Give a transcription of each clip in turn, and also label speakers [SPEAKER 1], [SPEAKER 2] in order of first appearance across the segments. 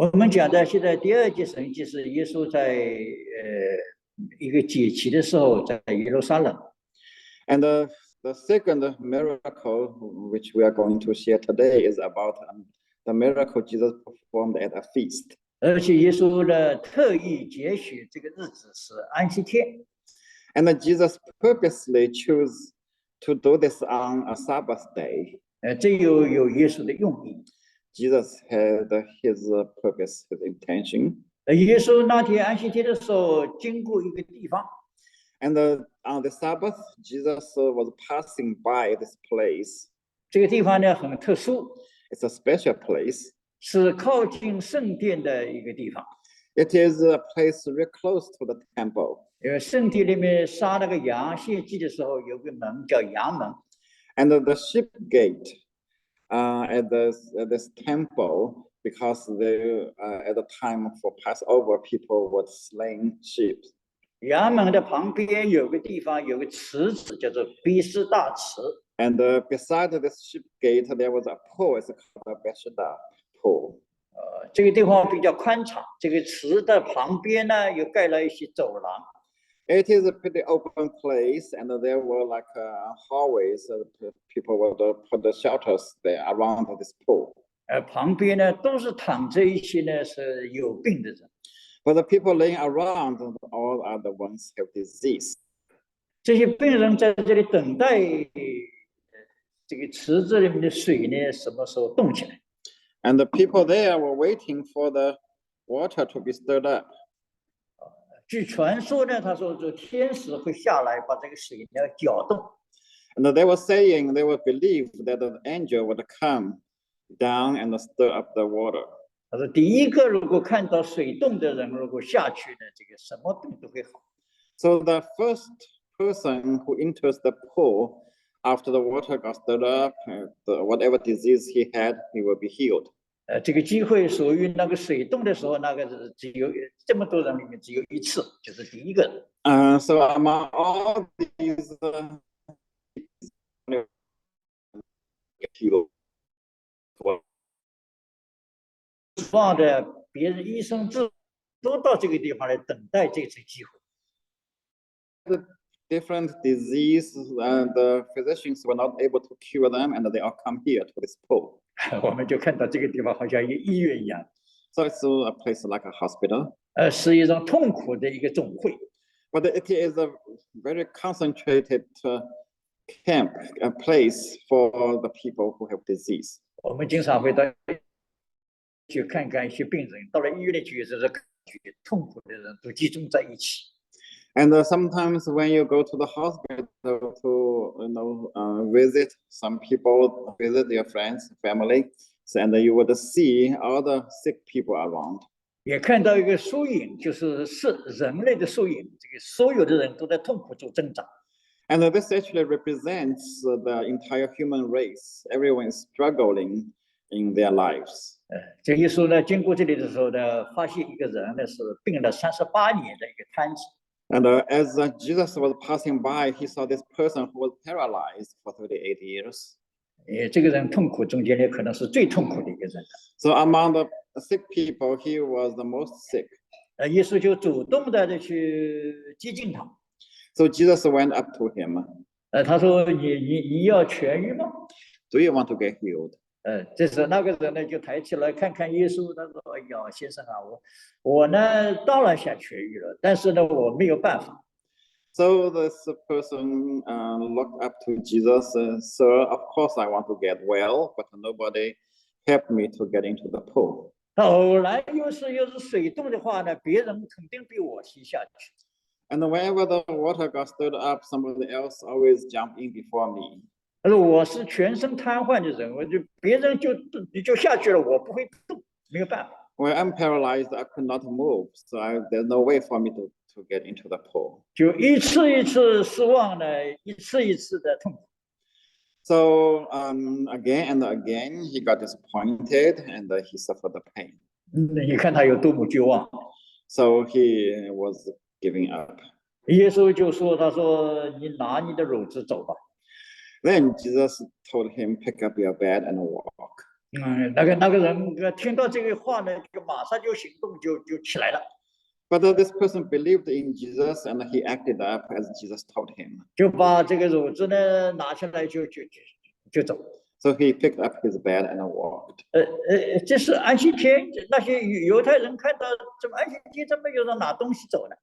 [SPEAKER 1] 我们讲的现在第二件神迹是耶稣在一个节期的时候在耶路撒冷。
[SPEAKER 2] And the second miracle which we are going to share today is about the miracle Jesus performed at a feast.
[SPEAKER 1] 而且耶稣呢特意节许这个日子是安息天。
[SPEAKER 2] And Jesus purposely chose to do this on a Sabbath day.
[SPEAKER 1] 这有耶稣的用意。
[SPEAKER 2] Jesus had his purpose, his intention.
[SPEAKER 1] 耶稣那天安息天的时候经过一个地方。
[SPEAKER 2] And on the Sabbath, Jesus was passing by this place.
[SPEAKER 1] 这个地方呢很特殊。
[SPEAKER 2] It's a special place.
[SPEAKER 1] 是靠近圣殿的一个地方。
[SPEAKER 2] It is a place very close to the temple.
[SPEAKER 1] 圣殿里面杀那个羊献祭的时候，有个门叫羊门。
[SPEAKER 2] And the sheep gate at this temple, because at the time for Passover, people would slay sheep.
[SPEAKER 1] 羊门的旁边有个地方，有个池子，叫做毕士大池。
[SPEAKER 2] And beside this sheep gate, there was a pool. It's called Bethesda pool.
[SPEAKER 1] 这个地方比较宽敞。这个池的旁边呢，又盖了一些走廊。
[SPEAKER 2] It is a pretty open place, and there were like hallways. People would put the shelters there around this pool.
[SPEAKER 1] 旁边呢都是躺着一些呢是有病的人。
[SPEAKER 2] But the people laying around, all are the ones who have disease.
[SPEAKER 1] 这些病人在这里等待这个池子里面的水呢，什么时候动起来？
[SPEAKER 2] And the people there were waiting for the water to be stirred up.
[SPEAKER 1] 据传说呢，他说这天使会下来把这个水呢搅动。
[SPEAKER 2] And they were saying, they would believe that the angel would come down and stir up the water.
[SPEAKER 1] 他说第一个如果看到水动的人，如果下去呢，这个什么病都会好。
[SPEAKER 2] So the first person who enters the pool after the water got stirred up, whatever disease he had, he will be healed.
[SPEAKER 1] 这个机会属于那个水动的时候，那个是只有这么多人里面只有一次，就是第一个人。
[SPEAKER 2] So among all these healed.
[SPEAKER 1] 望着别人医生都到这个地方来等待这次机会。
[SPEAKER 2] The different disease, the physicians were not able to cure them, and they all come here to this pool.
[SPEAKER 1] 我们就看到这个地方好像一个医院一样。
[SPEAKER 2] So it's a place like a hospital.
[SPEAKER 1] 是一种痛苦的一个总会。
[SPEAKER 2] But it is a very concentrated camp, a place for the people who have disease.
[SPEAKER 1] 我们经常会到去看看一些病人，到了医院里去，就是痛苦的人都集中在一起。
[SPEAKER 2] And sometimes when you go to the hospital to visit some people, visit your friends, family, and you would see all the sick people around.
[SPEAKER 1] 也看到一个缩影，就是人类的缩影，这个所有的人都在痛苦中挣扎。
[SPEAKER 2] And this actually represents the entire human race. Everyone is struggling in their lives.
[SPEAKER 1] 这耶稣呢，经过这里的时候呢，发现一个人呢是病了38年的一个瘫子。
[SPEAKER 2] And as Jesus was passing by, he saw this person who was paralyzed for 38 years.
[SPEAKER 1] 这个人痛苦中间呢，可能是最痛苦的一个人。
[SPEAKER 2] So among the sick people, he was the most sick.
[SPEAKER 1] 耶稣就主动的去接近他。
[SPEAKER 2] So Jesus went up to him.
[SPEAKER 1] 他说：“你要痊愈吗？”
[SPEAKER 2] Do you want to get healed?
[SPEAKER 1] 这时那个人呢就抬起来看看耶稣，他说：“哎呀，先生啊，我呢当然想痊愈了，但是呢我没有办法。”
[SPEAKER 2] So this person looked up to Jesus, Sir, of course I want to get well, but nobody helped me to get into the pool.
[SPEAKER 1] 偶然要是水动的话呢，别人肯定比我先下去。
[SPEAKER 2] And whenever the water got stirred up, somebody else always jumped in before me.
[SPEAKER 1] 他说我是全身瘫痪的人，别人就下去了，我不会动，没有办法。
[SPEAKER 2] When I'm paralyzed, I could not move, so there's no way for me to get into the pool.
[SPEAKER 1] 就一次一次失望呢，一次一次的痛苦。
[SPEAKER 2] So again and again, he got disappointed and he suffered the pain.
[SPEAKER 1] 你看他有多么绝望。
[SPEAKER 2] So he was giving up.
[SPEAKER 1] 耶稣就说：“他说你拿你的褥子走吧。”
[SPEAKER 2] Then Jesus told him, pick up your bed and walk.
[SPEAKER 1] 那个人听到这个话呢，就马上就行动，就起来了。
[SPEAKER 2] But this person believed in Jesus and he acted up as Jesus told him.
[SPEAKER 1] 就把这个褥子呢拿下来就走。
[SPEAKER 2] So he picked up his bed and walked.
[SPEAKER 1] 这是安息天，那些犹太人看到怎么安息天怎么有人拿东西走呢？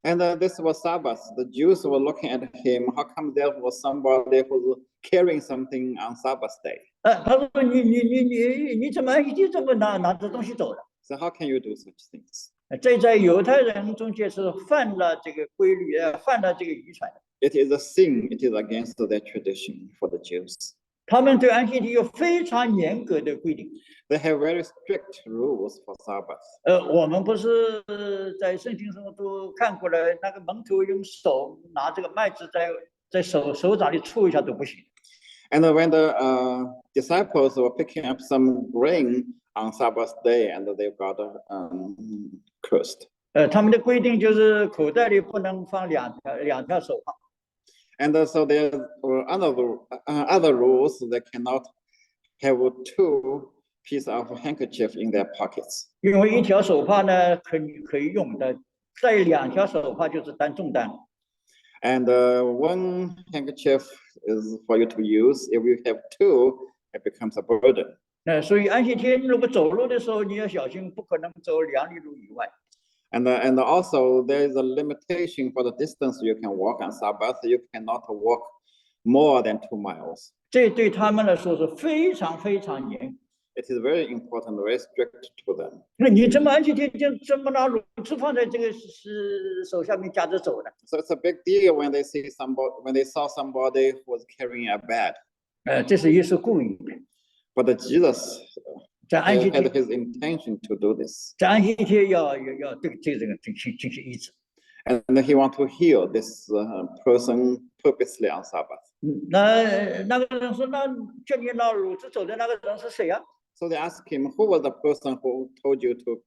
[SPEAKER 2] And this was Sabbath. The Jews were looking at him. How come there was somebody who's carrying something on Sabbath day?
[SPEAKER 1] 他说你怎么安息天怎么拿着东西走的？
[SPEAKER 2] So how can you do such things?
[SPEAKER 1] 这在犹太人中间是犯了这个规律，犯了这个遗传。
[SPEAKER 2] It is a sin. It is against their tradition for the Jews.
[SPEAKER 1] 他们对安息天有非常严格的规定。
[SPEAKER 2] They have very strict rules for Sabbath.
[SPEAKER 1] 我们不是在圣经中都看过了，那个门徒用手拿这个麦子在手掌里触一下都不行。
[SPEAKER 2] And when the disciples were picking up some grain on Sabbath day, and they got cursed.
[SPEAKER 1] 他们的规定就是口袋里不能放两条手帕。
[SPEAKER 2] And so there were other rules. They cannot have 2 pieces of handkerchief in their pockets.
[SPEAKER 1] 因为一条手帕呢可以用的，再2条手帕就是担重担。
[SPEAKER 2] And 1 handkerchief is for you to use. If you have 2, it becomes a burden.
[SPEAKER 1] 所以安息天如果走路的时候，你要小心，不可能走2里路以外。
[SPEAKER 2] And also there is a limitation for the distance you can walk on Sabbath. You cannot walk more than 2 miles.
[SPEAKER 1] 这对他们来说是非常非常严。
[SPEAKER 2] It is very important, very strict to them.
[SPEAKER 1] 那你怎么安息天就这么拿褥子放在这个手下面夹着走的？
[SPEAKER 2] So it's a big deal when they saw somebody who was carrying a bed.
[SPEAKER 1] 这是耶稣故意的。
[SPEAKER 2] But Jesus
[SPEAKER 1] 在安息
[SPEAKER 2] had
[SPEAKER 1] 天，
[SPEAKER 2] his intention to do this.
[SPEAKER 1] 在安息天要对这个人进行医治。
[SPEAKER 2] And he want to heal this person purposely on Sabbath.
[SPEAKER 1] 那个人说：“那叫你拿褥子走的那个人是谁啊？”
[SPEAKER 2] So they asked him, who was the person who told you to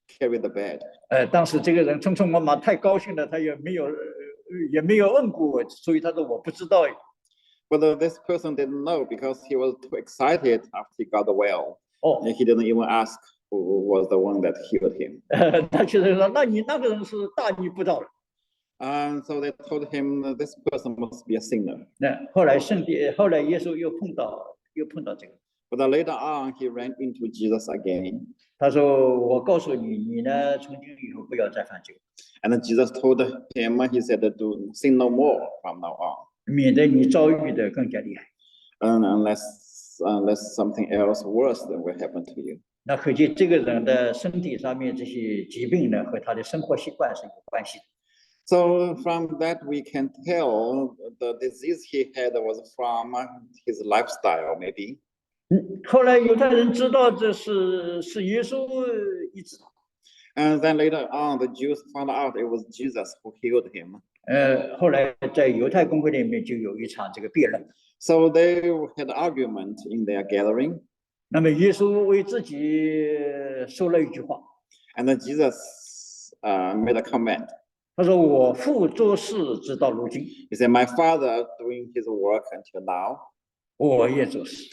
[SPEAKER 2] carry the bed?
[SPEAKER 1] 当时这个人匆匆忙忙，太高兴了，他也没有问过我，所以他说我不知道。
[SPEAKER 2] But this person didn't know because he was too excited after he got well. And he didn't even ask who was the one that healed him.
[SPEAKER 1] 他就是说：“那你那个人是大逆不道了。”
[SPEAKER 2] And so they told him this person must be a sinner.
[SPEAKER 1] 后来耶稣又碰到这个。
[SPEAKER 2] But later on, he ran into Jesus again.
[SPEAKER 1] 他说：“我告诉你，你呢，从今以后不要再犯罪。”
[SPEAKER 2] And then Jesus told him, he said, "Do sin no more from now on."
[SPEAKER 1] 免得你遭遇的更加厉害。
[SPEAKER 2] Unless something else worse than will happen to you.
[SPEAKER 1] 那可见这个人的身体上面这些疾病呢，和他的生活习惯是有关系的。
[SPEAKER 2] So from that we can tell the disease he had was from his lifestyle, maybe.
[SPEAKER 1] 后来犹太人知道这是耶稣医治。
[SPEAKER 2] And then later on, the Jews found out it was Jesus who healed him.
[SPEAKER 1] 后来在犹太公会里面就有一场这个辩论。
[SPEAKER 2] So they had argument in their gathering.
[SPEAKER 1] 那么耶稣为自己说了一句话。
[SPEAKER 2] And then Jesus made a comment.
[SPEAKER 1] 他说：“我父做事直到如今。”
[SPEAKER 2] He said, "My Father doing his work until now.
[SPEAKER 1] 我也做事。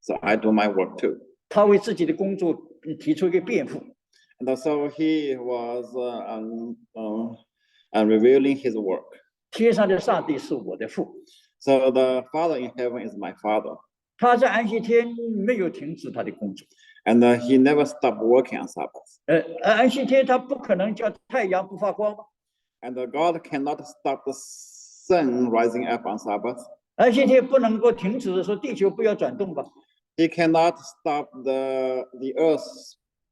[SPEAKER 2] So I do my work too."
[SPEAKER 1] 他为自己的工作提出一个辩护。
[SPEAKER 2] And so he was revealing his work.
[SPEAKER 1] 天上的上帝是我的父。
[SPEAKER 2] So the Father in heaven is my Father.
[SPEAKER 1] 他在安息天没有停止他的工作。
[SPEAKER 2] And he never stopped working on Sabbath.
[SPEAKER 1] 安息天他不可能叫太阳不发光。
[SPEAKER 2] And God cannot stop the sun rising up on Sabbath.
[SPEAKER 1] 安息天不能够停止说地球不要转动吧。
[SPEAKER 2] He cannot stop the earth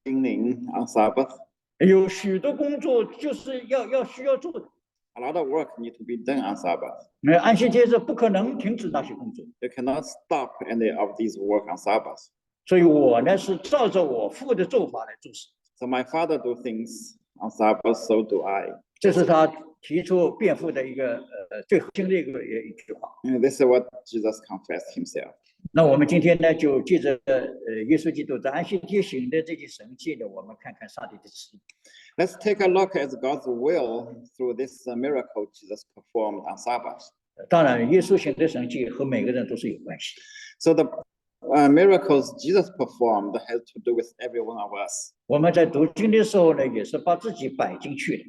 [SPEAKER 2] spinning on Sabbath.
[SPEAKER 1] 有许多工作就是需要做的。
[SPEAKER 2] A lot of work need to be done on Sabbath.
[SPEAKER 1] 安息天是不可能停止那些工作。
[SPEAKER 2] You cannot stop any of these work on Sabbath.
[SPEAKER 1] 所以我呢是照着我父的做法来做事。
[SPEAKER 2] So my Father do things on Sabbath, so do I.
[SPEAKER 1] 这是他提出辩护的一个最核心的一句话。
[SPEAKER 2] And this is what Jesus confessed himself.
[SPEAKER 1] 那我们今天呢，就借着耶稣基督在安息天行的这些神迹呢，我们看看上帝的旨意。
[SPEAKER 2] Let's take a look at God's will through this miracle Jesus performed on Sabbath.
[SPEAKER 1] 当然，耶稣行的神迹和每个人都是有关系。
[SPEAKER 2] So the miracles Jesus performed has to do with every one of us.
[SPEAKER 1] 我们在读经的时候呢，也是把自己摆进去的。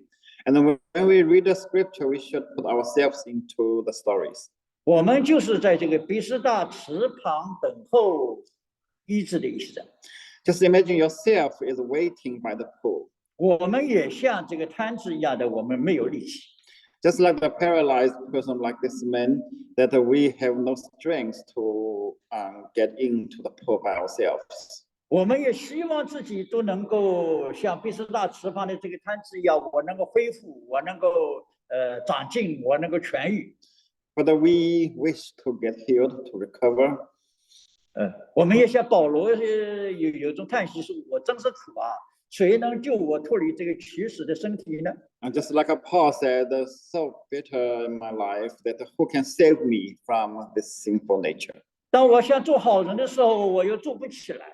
[SPEAKER 2] And then when we read the scripture, we should put ourselves into the stories.
[SPEAKER 1] 我们就是在这个毕士大池旁等候医治的意思。
[SPEAKER 2] Just imagine yourself is waiting by the pool.
[SPEAKER 1] 我们也像这个摊子一样的，我们没有力气。
[SPEAKER 2] Just like the paralyzed person, like this man, that we have no strength to get into the pool by ourselves.
[SPEAKER 1] 我们也希望自己都能够像毕士大池旁的这个摊子一样，我能够恢复，我能够长进，我能够痊愈。
[SPEAKER 2] But we wish to get healed, to recover.
[SPEAKER 1] 我们也像保罗有种叹息说：“我真是苦啊！谁能救我脱离这个起死的身体呢？”
[SPEAKER 2] And just like Paul said, so bitter in my life that who can save me from this sinful nature?
[SPEAKER 1] 当我想做好人的时候，我又做不起来。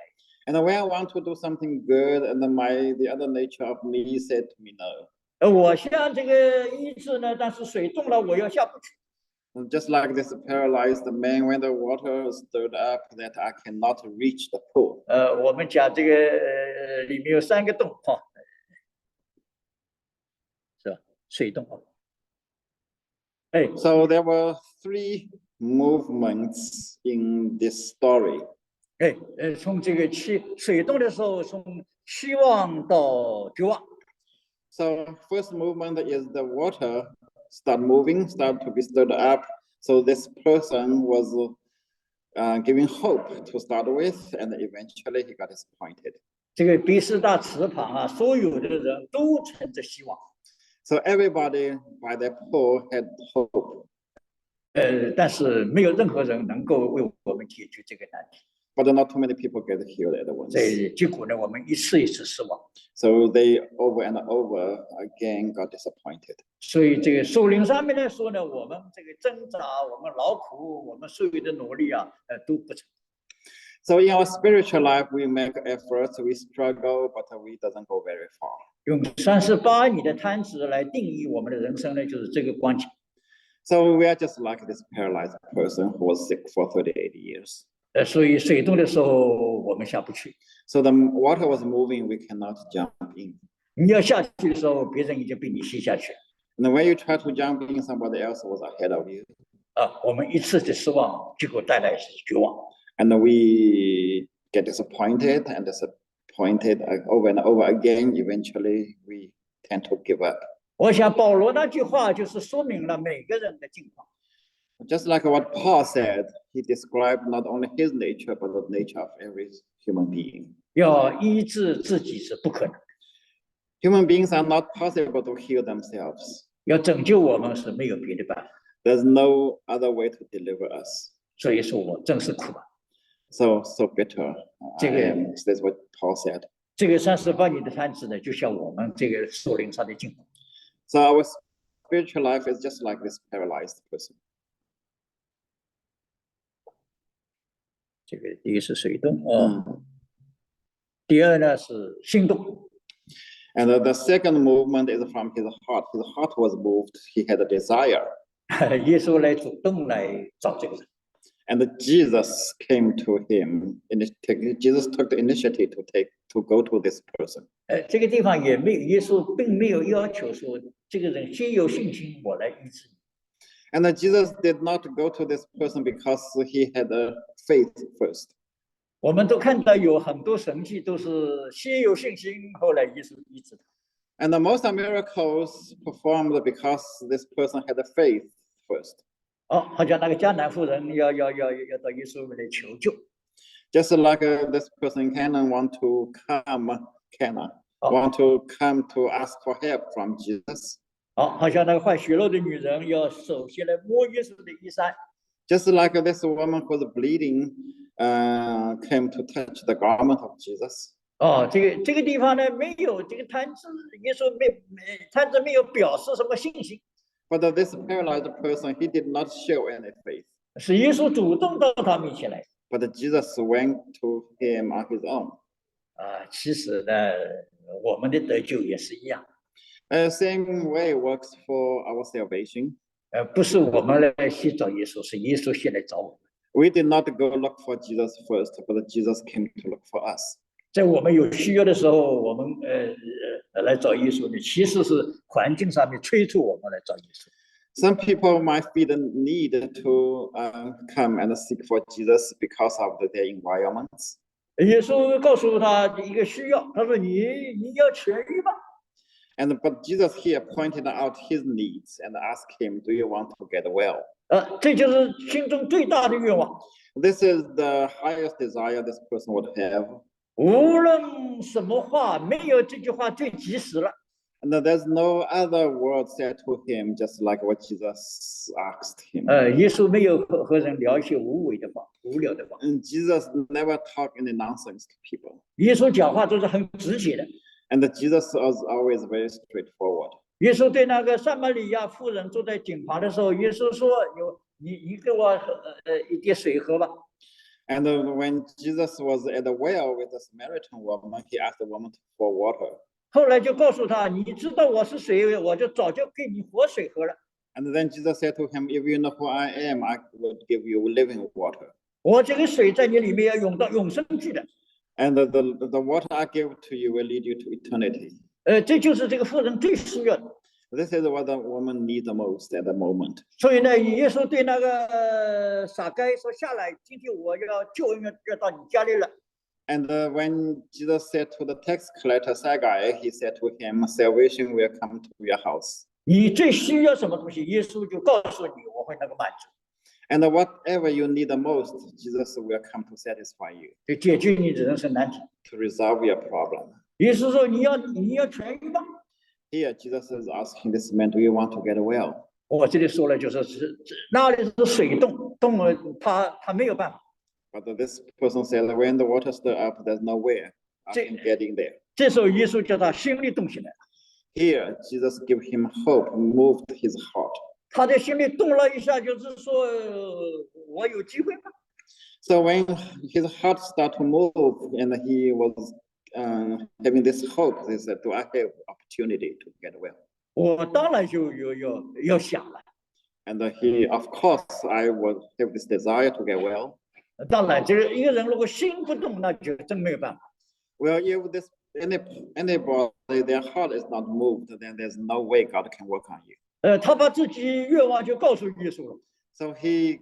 [SPEAKER 2] And when I want to do something good, and the other nature of me said to me no.
[SPEAKER 1] 我像这个医治呢，但是水动了，我又下不去。
[SPEAKER 2] Just like this paralyzed man, when the water stirred up, that I cannot reach the pool.
[SPEAKER 1] 我们讲这个里面有3个洞哈，是吧？水洞啊。
[SPEAKER 2] So there were 3 movements in this story.
[SPEAKER 1] 从这个水洞的时候，从期望到绝望。
[SPEAKER 2] So first movement is the water start moving, start to be stirred up. So this person was giving hope to start with, and eventually he got disappointed.
[SPEAKER 1] 这个毕士大池旁啊，所有的人都存着希望。
[SPEAKER 2] So everybody by the pool had hope.
[SPEAKER 1] 但是没有任何人能够为我们解决这个难题。
[SPEAKER 2] But not too many people get healed at once.
[SPEAKER 1] 结果呢，我们一次一次失望。
[SPEAKER 2] So they over and over again got disappointed.
[SPEAKER 1] 所以这个属灵上面来说呢，我们这个挣扎，我们劳苦，我们所有的努力啊，都不成。
[SPEAKER 2] So in our spiritual life, we make efforts, we struggle, but we doesn't go very far.
[SPEAKER 1] 用38你的摊子来定义我们的人生呢，就是这个光景。
[SPEAKER 2] So we are just like this paralyzed person who was sick for 38 years.
[SPEAKER 1] 所以水动的时候我们下不去。
[SPEAKER 2] So the water was moving, we cannot jump in.
[SPEAKER 1] 你要下去的时候，别人已经被你吸下去。
[SPEAKER 2] And when you try to jump in, somebody else was ahead of you.
[SPEAKER 1] 我们一次的失望，结果带来是绝望。
[SPEAKER 2] And we get disappointed over and over again. Eventually, we tend to give up.
[SPEAKER 1] 我想保罗那句话就是说明了每个人的境况。
[SPEAKER 2] Just like what Paul said, he described not only his nature, but the nature of every human being.
[SPEAKER 1] 要医治自己是不可能的。
[SPEAKER 2] Human beings are not possible to heal themselves.
[SPEAKER 1] 要拯救我们是没有别的办法。
[SPEAKER 2] There's no other way to deliver us.
[SPEAKER 1] 所以说我真是苦啊。
[SPEAKER 2] So bitter. That's what Paul said.
[SPEAKER 1] 这个38你的摊子呢，就像我们这个属灵上的境况。
[SPEAKER 2] So our spiritual life is just like this paralyzed person.
[SPEAKER 1] 这个第一是水动第二呢是心动。
[SPEAKER 2] And the second movement is from his heart. His heart was moved. He had a desire.
[SPEAKER 1] 耶稣来主动来找这个人。
[SPEAKER 2] And Jesus came to him. Jesus took the initiative to go to this person.
[SPEAKER 1] 这个地方也没有，耶稣并没有要求说这个人先有信心，我来医治你。
[SPEAKER 2] And Jesus did not go to this person because he had a faith first.
[SPEAKER 1] 我们都看到有很多神迹都是先有信心，后来耶稣医治他。
[SPEAKER 2] And the most miracles performed because this person had a faith first.
[SPEAKER 1] 好像那个迦南妇人要到耶稣来求救。
[SPEAKER 2] Just like this person in Canaan want to come to ask for help from Jesus.
[SPEAKER 1] 好像那个患血肉的女人要首先来摸耶稣的衣衫。
[SPEAKER 2] Just like this woman who was bleeding came to touch the garment of Jesus.
[SPEAKER 1] 这个地方呢没有这个摊子，耶稣摊子没有表示什么信心。
[SPEAKER 2] But this paralyzed person, he did not show any faith.
[SPEAKER 1] 是耶稣主动到他面前来。
[SPEAKER 2] But Jesus went to him on his own.
[SPEAKER 1] 其实呢，我们的得救也是一样。
[SPEAKER 2] Same way works for our salvation.
[SPEAKER 1] 不是我们来先找耶稣，是耶稣先来找我们。
[SPEAKER 2] We did not go look for Jesus first, but Jesus came to look for us.
[SPEAKER 1] 在我们有需要的时候，我们来找耶稣的，其实是环境上面催促我们来找耶稣。
[SPEAKER 2] Some people might feel the need to come and seek for Jesus because of their environments.
[SPEAKER 1] 耶稣告诉他一个需要，他说你要痊愈吧。
[SPEAKER 2] But Jesus here pointed out his needs and asked him, "Do you want to get well?"
[SPEAKER 1] 这就是心中最大的愿望。
[SPEAKER 2] This is the highest desire this person would have.
[SPEAKER 1] 无论什么话，没有这句话最及时了。
[SPEAKER 2] And there's no other word said to him, just like what Jesus asked him.
[SPEAKER 1] 耶稣没有和人聊一些无谓的话、无聊的话。
[SPEAKER 2] And Jesus never talked any nonsense to people.
[SPEAKER 1] 耶稣讲话都是很直接的。
[SPEAKER 2] And Jesus was always very straightforward.
[SPEAKER 1] 耶稣对那个撒玛利亚妇人坐在井旁的时候，耶稣说：“你给我一点水喝吧。”
[SPEAKER 2] And when Jesus was at the well with the Samaritan woman, he asked the woman for water.
[SPEAKER 1] 后来就告诉他：“你知道我是谁，我就早就给你活水喝了。”
[SPEAKER 2] And then Jesus said to him, "If you know who I am, I will give you living water.
[SPEAKER 1] 我这个水在你里面要涌到永生去的。
[SPEAKER 2] And the water I give to you will lead you to eternity."
[SPEAKER 1] 这就是这个妇人最需要的。
[SPEAKER 2] This is what the woman needs the most at the moment.
[SPEAKER 1] 所以呢，耶稣对那个撒该说：“下来，今天我要救恩要到你家里了。”
[SPEAKER 2] And when Jesus said to the tax collector Sagai, he said to him, "Salvation will come to your house."
[SPEAKER 1] 你最需要什么东西，耶稣就告诉你，我会那个满足。
[SPEAKER 2] And whatever you need the most, Jesus will come to satisfy you,
[SPEAKER 1] 就解决你的人生难题。
[SPEAKER 2] to resolve your problem.
[SPEAKER 1] 耶稣说：“你要痊愈吗？”
[SPEAKER 2] Here, Jesus is asking this man, "Do you want to get well?"
[SPEAKER 1] 我这里说了，就是那里是水洞，洞了他没有办法。
[SPEAKER 2] But this person said, "When the water stir up, there's nowhere I can get in there."
[SPEAKER 1] 这时候耶稣叫他心里动起来，
[SPEAKER 2] Here, Jesus gave him hope, moved his heart.
[SPEAKER 1] 他在心里动了一下，就是说我有机会吗？
[SPEAKER 2] So when his heart started to move and he was having this hope, he said, "Do I have opportunity to get well?"
[SPEAKER 1] 我当然就要想了。
[SPEAKER 2] And he, of course, I would have this desire to get well.
[SPEAKER 1] 当然，这个一个人如果心不动，那就真没有办法。
[SPEAKER 2] Well, if anybody, their heart is not moved, then there's no way God can work on you.
[SPEAKER 1] 他把自己愿望就告诉耶稣了。
[SPEAKER 2] So he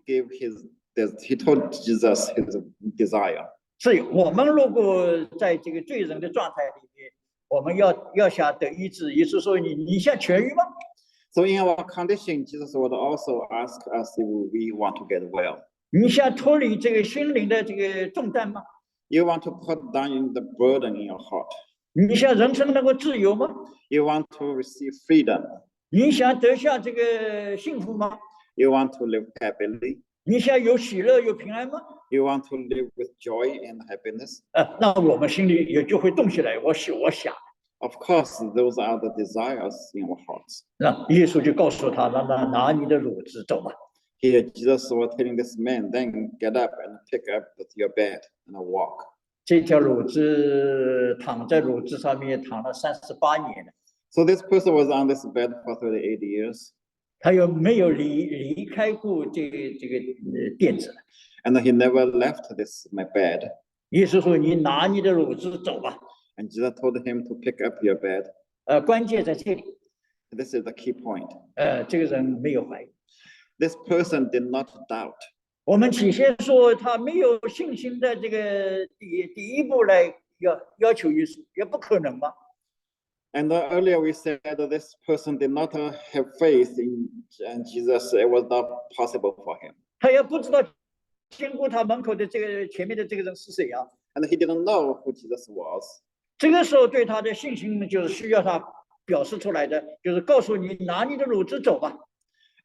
[SPEAKER 2] told Jesus his desire.
[SPEAKER 1] 所以我们如果在这个罪人的状态里面，我们要想得医治，耶稣说你想痊愈吗？
[SPEAKER 2] So in our condition, Jesus would also ask us if we want to get well.
[SPEAKER 1] 你想脱离这个心灵的这个重担吗？
[SPEAKER 2] You want to put down the burden in your heart.
[SPEAKER 1] 你想人生能够自由吗？
[SPEAKER 2] You want to receive freedom.
[SPEAKER 1] 你想得下这个幸福吗？
[SPEAKER 2] You want to live happily.
[SPEAKER 1] 你想有喜乐有平安吗？
[SPEAKER 2] You want to live with joy and happiness.
[SPEAKER 1] 那我们心里也就会动起来。我想，
[SPEAKER 2] Of course, those are the desires in our hearts.
[SPEAKER 1] 那耶稣就告诉他，拿你的褥子走吧。
[SPEAKER 2] Here, Jesus was telling this man, "Then get up and pick up your bed and walk."
[SPEAKER 1] 这条褥子躺在褥子上面躺了38年了，
[SPEAKER 2] So this person was on this bed for 38 years.
[SPEAKER 1] 他又没有离开过这个垫子。
[SPEAKER 2] And he never left this my bed.
[SPEAKER 1] 耶稣说：“你拿你的褥子走吧。
[SPEAKER 2] And Jesus told him to pick up your bed. ”
[SPEAKER 1] 关键在这里。
[SPEAKER 2] This is the key point.
[SPEAKER 1] 这个人没有怀疑。
[SPEAKER 2] This person did not doubt.
[SPEAKER 1] 我们起先说他没有信心的这个第一步来要求耶稣，也不可能嘛。
[SPEAKER 2] And earlier we said that this person did not have faith in Jesus. It was not possible for him.
[SPEAKER 1] 他也不知道经过他门口的这个前面的这个人是谁啊。
[SPEAKER 2] And he didn't know who Jesus was.
[SPEAKER 1] 这个时候对他的信心就是需要他表示出来的，就是告诉你拿你的褥子走吧。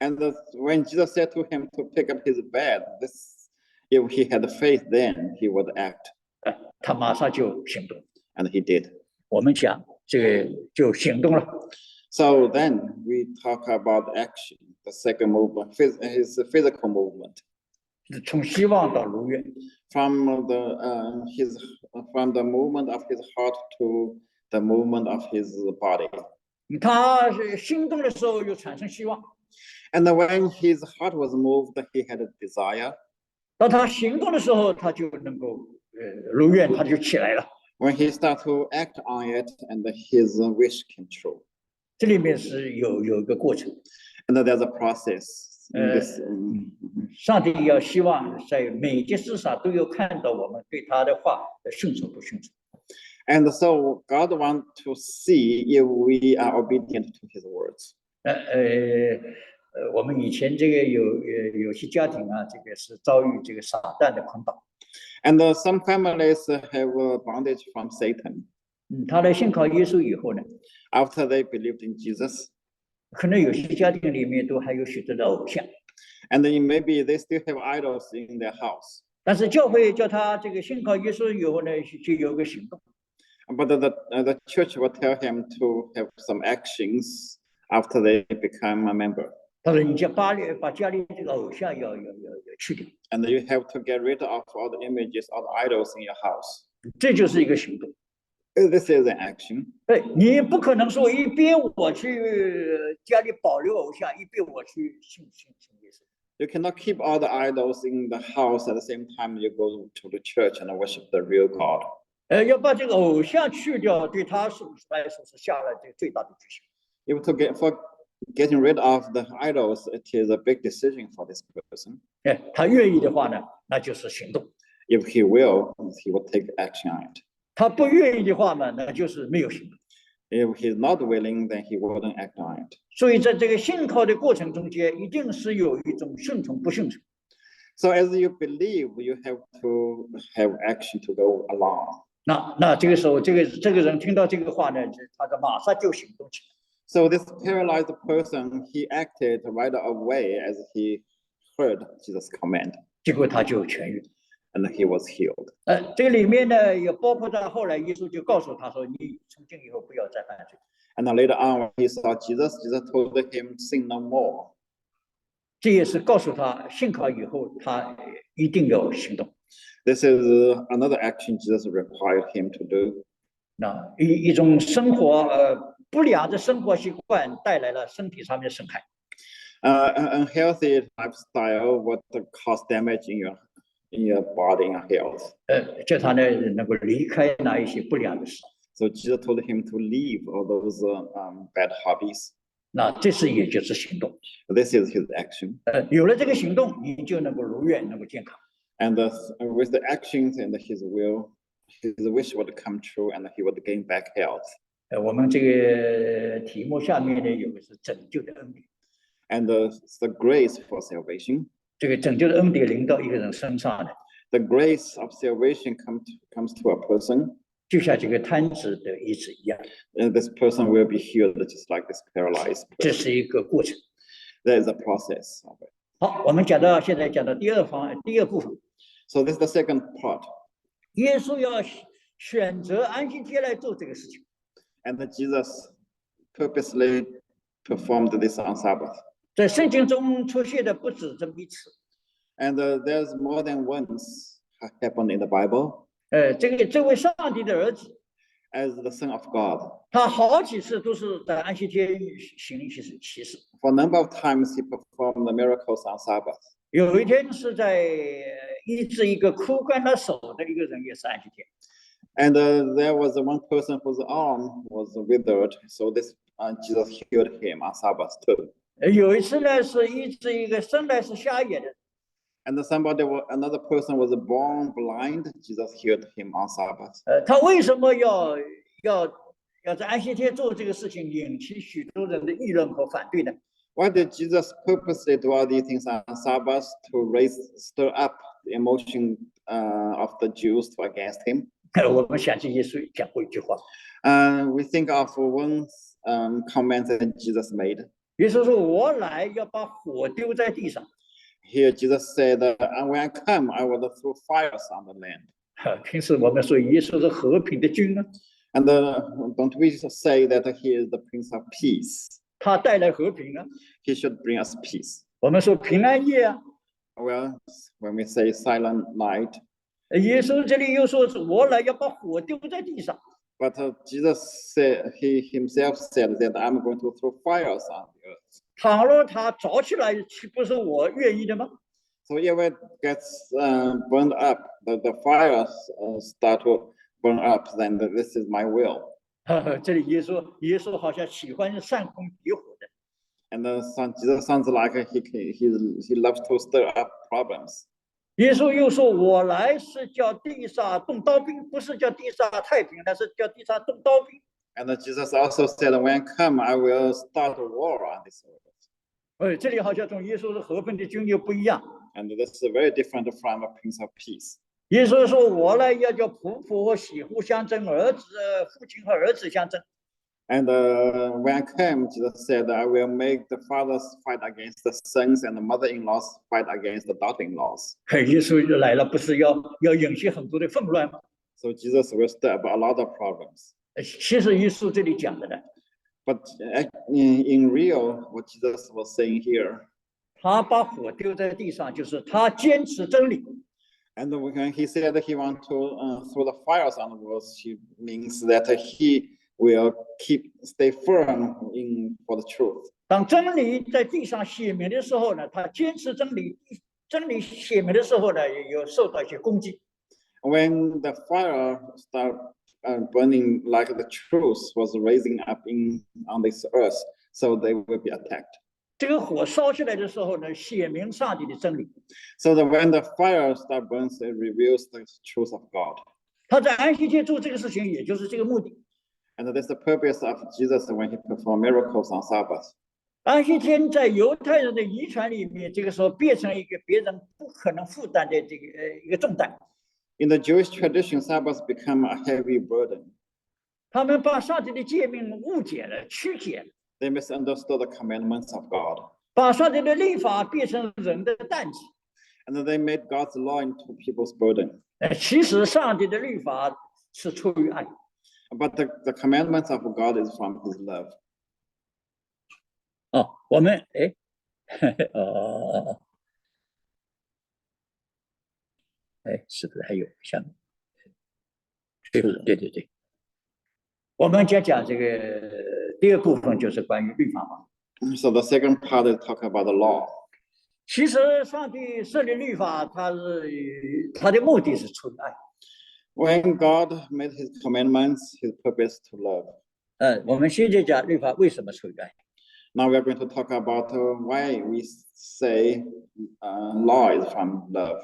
[SPEAKER 2] And when Jesus said to him to pick up his bed, if he had faith, then he would act.
[SPEAKER 1] 他马上就行动。
[SPEAKER 2] And he did.
[SPEAKER 1] 我们讲这个就行动了。
[SPEAKER 2] So then we talk about action, the second movement, his physical movement.
[SPEAKER 1] 从希望到如愿。
[SPEAKER 2] From the movement of his heart to the movement of his body.
[SPEAKER 1] 他心动的时候又产生希望。
[SPEAKER 2] And when his heart was moved, he had a desire.
[SPEAKER 1] 当他行动的时候，他就能够如愿，他就起来了。
[SPEAKER 2] When he started to act on it, and his wish came true.
[SPEAKER 1] 这里面是有一个过程。
[SPEAKER 2] And there's a process in this.
[SPEAKER 1] 上帝要希望在每件事上都有看到我们对他的话的顺从不顺从。
[SPEAKER 2] And so God wants to see if we are obedient to His words.
[SPEAKER 1] 我们以前这个有些家庭啊，这个是遭遇这个撒旦的捆绑。
[SPEAKER 2] And some families have bondage from Satan.
[SPEAKER 1] 他来信靠耶稣以后呢，
[SPEAKER 2] After they believed in Jesus,
[SPEAKER 1] 可能有些家庭里面都还有许多的偶像。
[SPEAKER 2] and then maybe they still have idols in their house.
[SPEAKER 1] 但是教会叫他这个信靠耶稣以后呢，就有个行动。
[SPEAKER 2] But the church will tell him to have some actions after they become a member.
[SPEAKER 1] 他说：“你就把家里这个偶像要去掉。”
[SPEAKER 2] And you have to get rid of all the images, all the idols in your house.
[SPEAKER 1] 这就是一个行动。
[SPEAKER 2] This is an action.
[SPEAKER 1] 对，你不可能说一边我去家里保留偶像，一边我去信耶稣。
[SPEAKER 2] You cannot keep all the idols in the house at the same time you go to the church and worship the real God.
[SPEAKER 1] 要把这个偶像去掉，对他来说是下了这个最大的决心。
[SPEAKER 2] For getting rid of the idols, it is a big decision for this person.
[SPEAKER 1] 他愿意的话呢，那就是行动。
[SPEAKER 2] If he will take action on it.
[SPEAKER 1] 他不愿意的话呢，那就是没有行动。
[SPEAKER 2] If he's not willing, then he wouldn't act on it.
[SPEAKER 1] 所以在这个信靠的过程中间，一定是有一种顺从不顺从。
[SPEAKER 2] So as you believe, you have to have action to go along.
[SPEAKER 1] 那这个时候，这个人听到这个话呢，他就马上就行动起来。
[SPEAKER 2] So this paralyzed person, he acted right away as he heard Jesus' command.
[SPEAKER 1] 结果他就痊愈。
[SPEAKER 2] And he was healed.
[SPEAKER 1] 这个里面呢，也包括到后来，耶稣就告诉他说：“你从今以后不要再犯罪。”
[SPEAKER 2] And then later on, when he saw Jesus told him, "Sin no more."
[SPEAKER 1] 这也是告诉他，信靠以后，他一定要行动。
[SPEAKER 2] This is another action Jesus required him to do.
[SPEAKER 1] 那一种生活不良的生活习惯带来了身体上面的损害。
[SPEAKER 2] Unhealthy lifestyle would cause damage in your body and health.
[SPEAKER 1] 叫他呢能够离开那一些不良的事。
[SPEAKER 2] So Jesus told him to leave all those bad hobbies.
[SPEAKER 1] 那这是也就是行动。
[SPEAKER 2] This is his action.
[SPEAKER 1] 有了这个行动，你就能够如愿，能够健康。
[SPEAKER 2] And with the actions and his will, his wish would come true, and he would gain back health.
[SPEAKER 1] 我们这个题目下面呢有个是拯救的恩典。
[SPEAKER 2] And the grace for salvation.
[SPEAKER 1] 这个拯救的恩典临到一个人身上的。
[SPEAKER 2] The grace of salvation comes to a person.
[SPEAKER 1] 就像这个瘫子的医治一样。
[SPEAKER 2] And this person will be healed just like this paralyzed person.
[SPEAKER 1] 这是一个过程。
[SPEAKER 2] There is a process of it.
[SPEAKER 1] 好，我们现在讲到第二部分。
[SPEAKER 2] So this is the second part.
[SPEAKER 1] 耶稣要选择安息天来做这个事情。
[SPEAKER 2] And Jesus purposely performed this on Sabbath.
[SPEAKER 1] 在圣经中出现的不止这么一次。
[SPEAKER 2] And there's more than once happened in the Bible.
[SPEAKER 1] 这位上帝的儿子
[SPEAKER 2] as the Son of God.
[SPEAKER 1] 他好几次都是在安息天行奇事。
[SPEAKER 2] For a number of times he performed the miracles on Sabbath.
[SPEAKER 1] 有一天是在医治一个枯干了手的一个人，也是安息天。
[SPEAKER 2] And there was one person whose arm was withered, so this Jesus healed him on Sabbath too.
[SPEAKER 1] 有一次呢是医治一个生来是瞎眼的。
[SPEAKER 2] And another person was born blind. Jesus healed him on Sabbath.
[SPEAKER 1] 他为什么要在安息天做这个事情，引起许多人的议论和反对呢？
[SPEAKER 2] Why did Jesus purposely do all these things on Sabbath to stir up the emotion of the Jews against him?
[SPEAKER 1] 我们想起耶稣讲过一句话。
[SPEAKER 2] We think of one comment that Jesus made.
[SPEAKER 1] 耶稣说：“我来要把火丢在地上。”
[SPEAKER 2] Here Jesus said, "When I come, I will throw fires on the land."
[SPEAKER 1] 平时我们说耶稣是和平的君呢。
[SPEAKER 2] And don't we say that he is the Prince of Peace?
[SPEAKER 1] 他带来和平呢。
[SPEAKER 2] He should bring us peace.
[SPEAKER 1] 我们说平安夜啊。
[SPEAKER 2] Well, when we say silent night.
[SPEAKER 1] 耶稣这里又说是我来要把火丢在地上。
[SPEAKER 2] But Jesus said, he himself said that I'm going to throw fires on the earth.
[SPEAKER 1] 倘若他早起来，岂不是我愿意的吗？
[SPEAKER 2] So if it gets burned up, the fires start to burn up, then this is my will.
[SPEAKER 1] 这里耶稣好像喜欢煽风点火的。
[SPEAKER 2] And Jesus sounds like he loves to stir up problems.
[SPEAKER 1] 耶稣又说：“我来是叫地上动刀兵，不是叫地上太平，那是叫地上动刀兵。”
[SPEAKER 2] And Jesus also said, "When I come, I will start a war on this earth."
[SPEAKER 1] 这里好像从耶稣的和平的君又不一样。
[SPEAKER 2] And this is very different from a Prince of Peace.
[SPEAKER 1] 耶稣说：“我来要叫仆仆和媳妇相争，父亲和儿子相争。”
[SPEAKER 2] And when I came, Jesus said, "I will make the fathers fight against the sons, and the mother-in-laws fight against the daughter-in-laws."
[SPEAKER 1] 耶稣就来了，不是要引起很多的混乱吗？
[SPEAKER 2] So Jesus will stir up a lot of problems.
[SPEAKER 1] 其实耶稣这里讲的呢，
[SPEAKER 2] But in real, what Jesus was saying here,
[SPEAKER 1] 他把火丢在地上，就是他坚持真理。
[SPEAKER 2] and when he said that he wants to throw the fires on the world, he means that he will stay firm for the truth.
[SPEAKER 1] 当真理在地上显明的时候呢，他坚持真理，真理显明的时候呢，也有受到一些攻击。
[SPEAKER 2] When the fire started burning like the truth was raising up on this earth, so they will be attacked.
[SPEAKER 1] 这个火烧起来的时候呢，显明上帝的真理。
[SPEAKER 2] So that when the fire burns, it reveals the truth of God.
[SPEAKER 1] 他在安息天做这个事情，也就是这个目的。
[SPEAKER 2] And that's the purpose of Jesus when he performed miracles on Sabbath.
[SPEAKER 1] 安息天在犹太人的遗传里面，这个时候变成一个别人不可能负担的这个一个重担。
[SPEAKER 2] In the Jewish tradition, Sabbath become a heavy burden.
[SPEAKER 1] 他们把上帝的诫命误解了、曲解了，
[SPEAKER 2] They misunderstood the commandments of God.
[SPEAKER 1] 把上帝的律法变成人的担子。
[SPEAKER 2] And then they made God's law into people's burden.
[SPEAKER 1] 其实上帝的律法是出于爱。
[SPEAKER 2] But the commandments of God is from his love.
[SPEAKER 1] 我们是不是还有下面？对，我们讲这个第二部分就是关于律法嘛。
[SPEAKER 2] So the second part is talk about the law.
[SPEAKER 1] 其实上帝设立律法，他的目的是出于爱。
[SPEAKER 2] When God made his commandments, his purpose to love.
[SPEAKER 1] 我们现在讲律法为什么出于爱。
[SPEAKER 2] Now we are going to talk about why we say law is from love.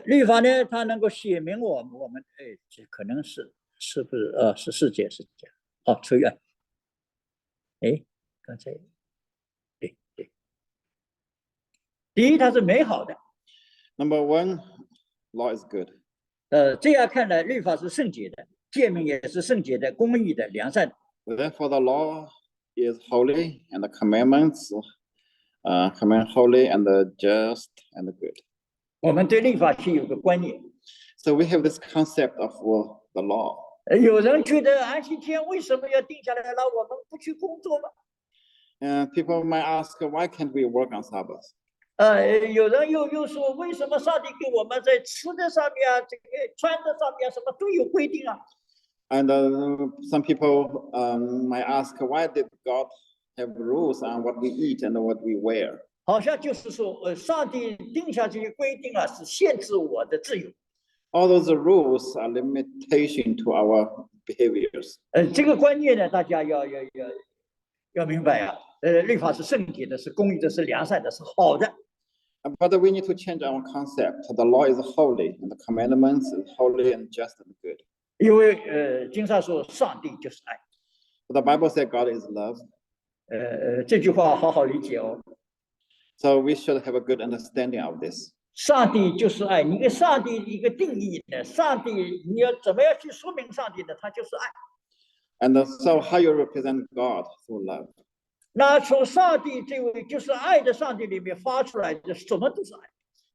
[SPEAKER 1] 律法呢，它能够写明我们这可能是不是是世界出于爱。刚才对，第一它是美好的。
[SPEAKER 2] Number one, law is good.
[SPEAKER 1] 这样看来，律法是圣洁的，诫命也是圣洁的、公义的、良善的。
[SPEAKER 2] Therefore, the law is holy, and the commandments command holy and just and good.
[SPEAKER 1] 我们对律法是有个观念。
[SPEAKER 2] So we have this concept of the law.
[SPEAKER 1] 有人觉得安息天为什么要定下来了？我们不去工作吗？
[SPEAKER 2] People might ask, why can't we work on Sabbath?
[SPEAKER 1] 有人又说，为什么上帝给我们在吃的上面啊，这个穿的上面什么都有规定啊？
[SPEAKER 2] And some people might ask, why did God have rules on what we eat and what we wear?
[SPEAKER 1] 好像就是说，上帝定下这些规定啊，是限制我的自由。
[SPEAKER 2] All those rules are limitation to our behaviors.
[SPEAKER 1] 这个观念呢，大家要明白啊。律法是圣洁的，是公义的，是良善的，是好的。
[SPEAKER 2] But we need to change our concept. The law is holy, and the commandments is holy and just and good.
[SPEAKER 1] 因为经上说，上帝就是爱。
[SPEAKER 2] The Bible says God is love.
[SPEAKER 1] 这句话好好理解哦。
[SPEAKER 2] So we should have a good understanding of this.
[SPEAKER 1] 上帝就是爱，你给上帝一个定义呢？上帝你要怎么样去说明上帝呢？他就是爱。
[SPEAKER 2] And so how you represent God through love?
[SPEAKER 1] 那从上帝这位就是爱的上帝里面发出来的，什么都是爱。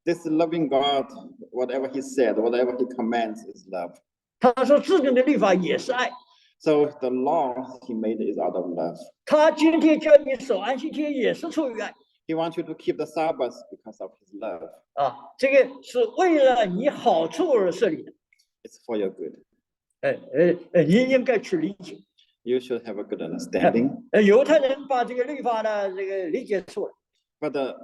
[SPEAKER 2] This loving God, whatever he said, whatever he commands is love.
[SPEAKER 1] 他说制定的律法也是爱。
[SPEAKER 2] So the law he made is out of love.
[SPEAKER 1] 他今天叫你守安息天也是出于爱。
[SPEAKER 2] He wants you to keep the Sabbath because of his love.
[SPEAKER 1] 这个是为了你好处而设立的。
[SPEAKER 2] It's for your good.
[SPEAKER 1] 你应该去理解。
[SPEAKER 2] You should have a good understanding.
[SPEAKER 1] 犹太人把这个律法呢，这个理解错了。
[SPEAKER 2] But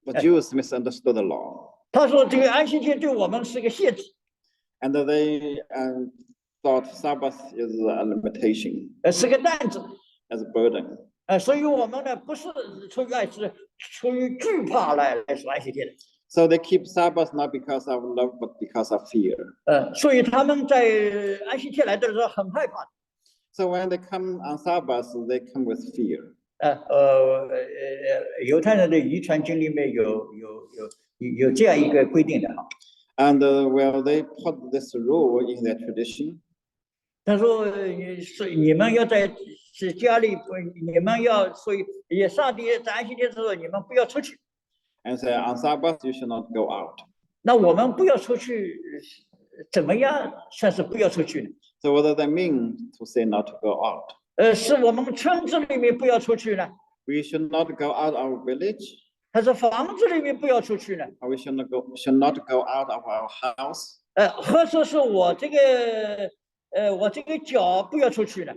[SPEAKER 2] The Jews misunderstood the law.
[SPEAKER 1] 他说这个安息天对我们是个限制。
[SPEAKER 2] And they thought Sabbath is a limitation.
[SPEAKER 1] 是个担子。
[SPEAKER 2] As a burden.
[SPEAKER 1] 所以我们呢不是出于爱，是出于惧怕来守安息天的。
[SPEAKER 2] So they keep Sabbath not because of love, but because of fear.
[SPEAKER 1] 所以他们在安息天来的时候很害怕。
[SPEAKER 2] So when they come on Sabbath, they come with fear.
[SPEAKER 1] 犹太人的遗传经里面有这样一个规定的哈。
[SPEAKER 2] And well, they put this rule in their tradition.
[SPEAKER 1] 他说你们要在家里，你们要所以也上帝在安息天的时候，你们不要出去。
[SPEAKER 2] And say on Sabbath you should not go out.
[SPEAKER 1] 那我们不要出去，怎么样算是不要出去呢？
[SPEAKER 2] So what does that mean to say not to go out?
[SPEAKER 1] 是我们村子里面不要出去呢？
[SPEAKER 2] We should not go out our village.
[SPEAKER 1] 还是房子里面不要出去呢？
[SPEAKER 2] Or we should not go out of our house.
[SPEAKER 1] 或者是我这个脚不要出去呢？